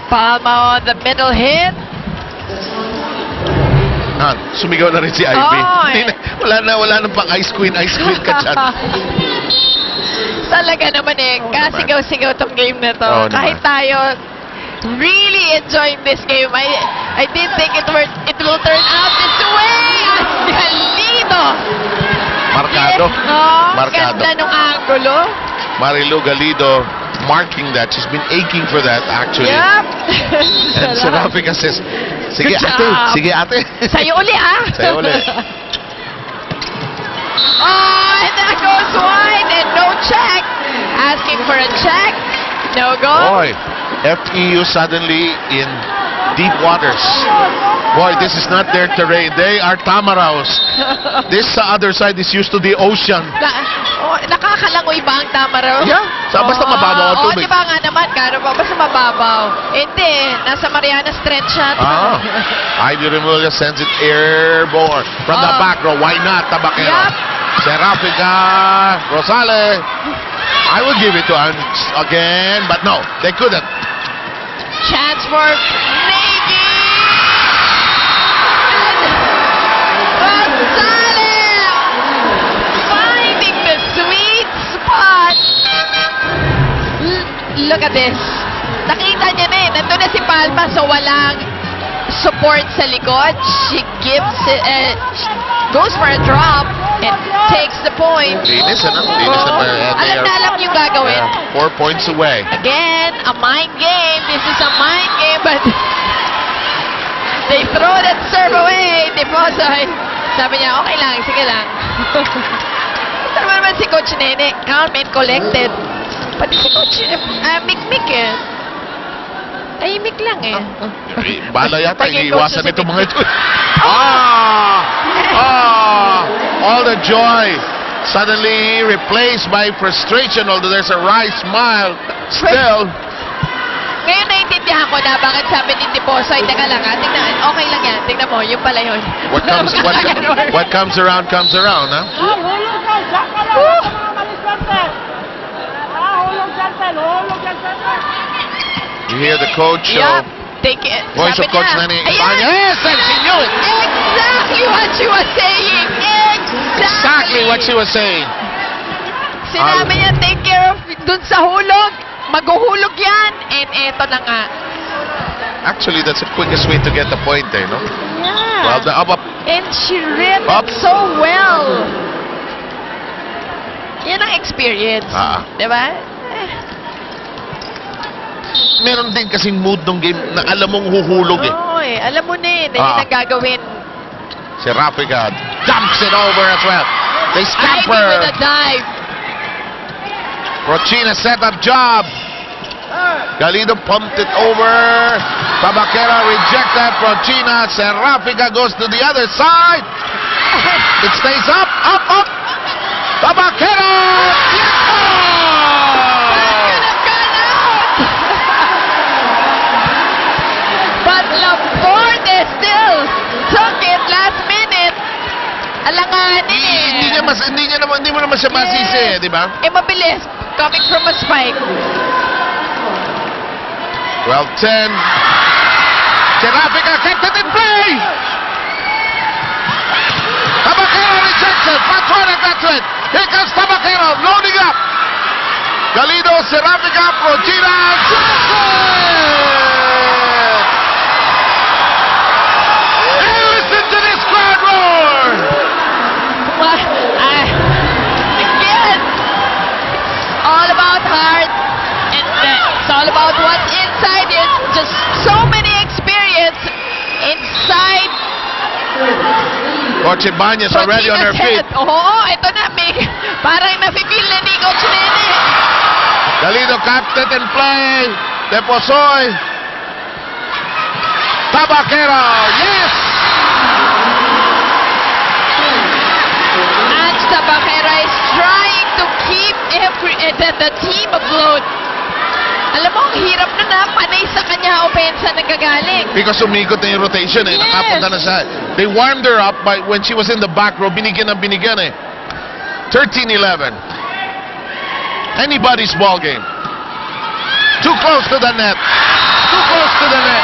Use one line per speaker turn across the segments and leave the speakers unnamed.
Palma on the middle hit.
Sumigaw na rin si Ivy.
Oh,
wala nang pang ice queen ka dyan.
Talaga naman kasigaw-sigaw tong game na to. Kahit tayo really enjoying this game, I didn't think it will turn out this way. Galido!
Marcado.
Marcado. Ganda nung angulo.
Marilu Galido marking that. She's been aching for that actually.
Yep.
And Serafica says, sige ate.
Sa'yo uli
Sa'yo uli.
And that goes wide and no check. Asking for a check. No goal.
Boy, FEU suddenly in deep waters. Boy, this is not their terrain. They are Tamaraos. This other side is used to the ocean.
Nakakalangoy ba ang Tamaraos?
Yeah. Basta mababaw ang tubig.
Di ba nga naman, Garo pa? Basta mababaw. Hindi, nasa Marianas Trench siya.
Ivy Remulla sends it airborne. From the back row, why not? Tabaquero.
Yep.
Serafica Rosales. I would give it to him again, but no, they couldn't.
Chance for Navy. Rosales finding the sweet spot. Look at this. Nakita niya na nandun na si Palma, so walang support sa likod. She gives it, goes for a drop and takes the point.
Linis na
Alam yung gagawin.
4 points away.
Again, a mind game. This is a mind game, but they throw that serve away. Deposoy. Sabi niya, okay lang, sige lang. Ito naman si Coach Nene, calm and collected. Pati si Coach Mikmik tahimik lang
Bala yata, iiwasan ito mga ito. All the joy suddenly replaced by frustration, although there's a wry smile still.
Ngayon naiintindihan ko na bakit sabi ni Deposoy, teka lang tingnan, okay lang yan, tingnan mo, yung pala yun.
What comes around, ha? You hear the coach?
Take it.
Voice of Coach Nene. Yes, and she knew it.
Exactly what she was saying.
Exactly what she was saying.
Sinabi niya, take care of dun sa hulog. Maghuhulog yan. And eto na nga.
Actually, that's the quickest way to get the point there, no?
Yeah.
Well, the up.
And she read it so well. Yan ang experience. Diba?
Meron din kasing mood ng game na alam mong huhulog
alam mo na yun ang gagawin.
Serafica dumps it over as well. They scamper.
Ivy with a dive.
Rochina set up job. Galido pumped it over. Tabaquero rejected. Rochina. Serafica goes to the other side. It stays up. Tabaquero.
Took it last minute. Alanganin
Hindi mo naman siya masisi, di ba?
Mabilis. Coming from a spike.
12-10. Serafica kept it in play. Tabaquero rejects it. Patrona gets it. Here comes Tabaquero loading up. Galido, Serafica, Prochina.
Again, all about heart, and it's all about what's inside. There's just so many experience inside.
Coach Ibanez already on her feet.
Ito na, parang nafe-feel na ni Coach Nene.
Galido captain in play. Deposoy. Tabaquero, yes!
Tabaquero is trying to keep the team afloat. Alam mo, ang hirap na panay sa kanya opensa nagagaling.
Because umikot na yung rotation nakapunta na siya. They warmed her up by when she was in the back row. Binigyan 13-11. Anybody's ball game. Too close to the net. Too close to the net.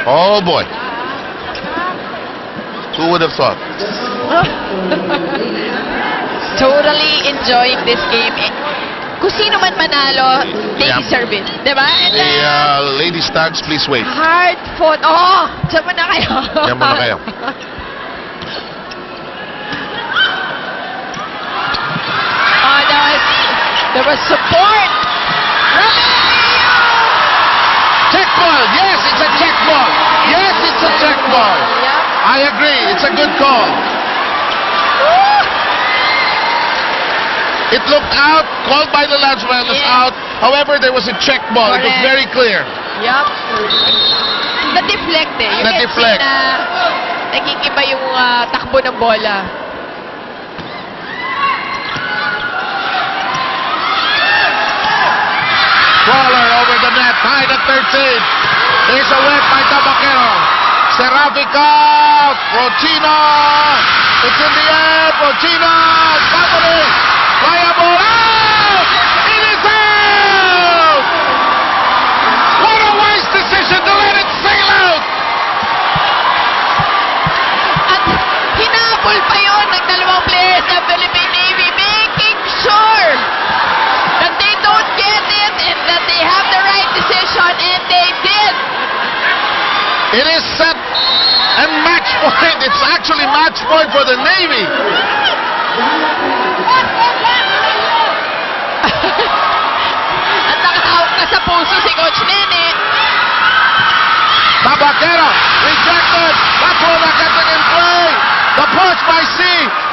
Oh boy. Who would have thought?
Totally enjoying this game. Kung sino man manalo, they
Yeah.
deserve it. Diba? And
The Lady Stags, please wait.
hard fought. Oh, dyan mo na kayo.
Diyan muna kayo.
Oh, there was support.
Check ball. Yes, it's a check ball. Yes, it's a check ball.
Yep.
I agree. It's a good call. It looked out, called by the linesman as
Yeah.
out. However, there was a check ball. It was
Correct.
very clear.
Yup. Na-deflect eh. You
Na-deflect.
can see na nagkikiba yung takbo ng bola.
Crawler over the net, tied at 13. There's a whip by Tabaquero. Serafica, Rochina. It's in the air. Rochina, somebody. Liable out. It is out. What a wise decision to let it sail out.
At hinabol pa yun ng dalawang players ng Philippine Navy, making sure that they don't get it and that they have the right decision, and they did.
It is set and match point. It's actually match point for the Navy.
At nakahawak na sa puso si Coach Nene.
Tabaquero rejected. Patrona getting in play. The push by C.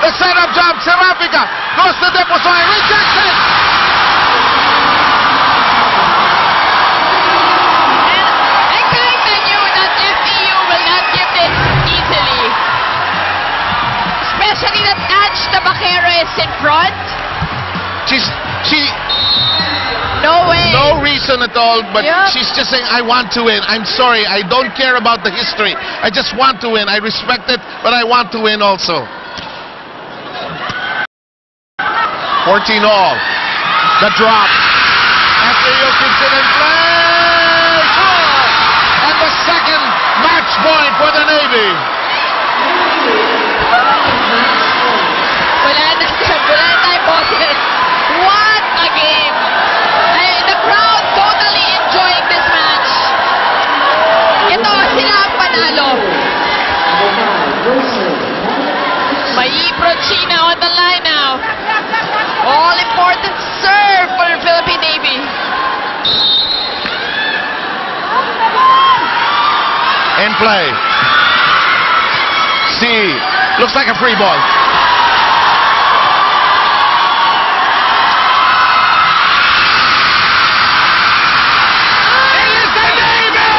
The setup jump. Serafica goes to Deposoy. Rejected.
And I kind of knew that FEU will not give this easily. Especially that Ange Tabaquero is in front.
She
No way.
no reason at all, but
Yep.
she's just saying, I want to win. I'm sorry, I don't care about the history. I just want to win. I respect it, but I want to win also. 14 all. The drop. FAU keeps it in play. Oh! And the second match point for the Navy.
Wala na tayong boses. What a game. The crowd totally enjoying this match. Ito, sila ang panalo. Prochina on the line now. All important serve for the Philippine Navy.
In play. C. Looks like a free ball. It is the Navy!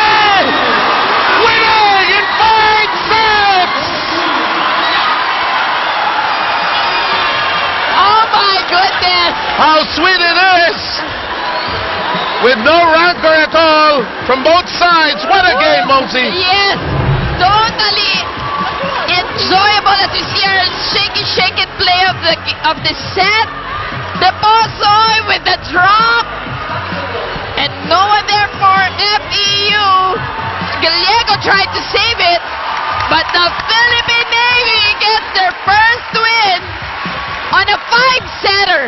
Winning in 5 sets!
Oh my goodness!
How sweet it is! With no rancor at all from both sides. What a game, Mosey!
Yes! Totally enjoyable as you see our shake it play of the set. The Posoy with the drop. And no one there for FEU. Gallego tried to save it. But the Philippine Navy gets their first win on a 5-setter.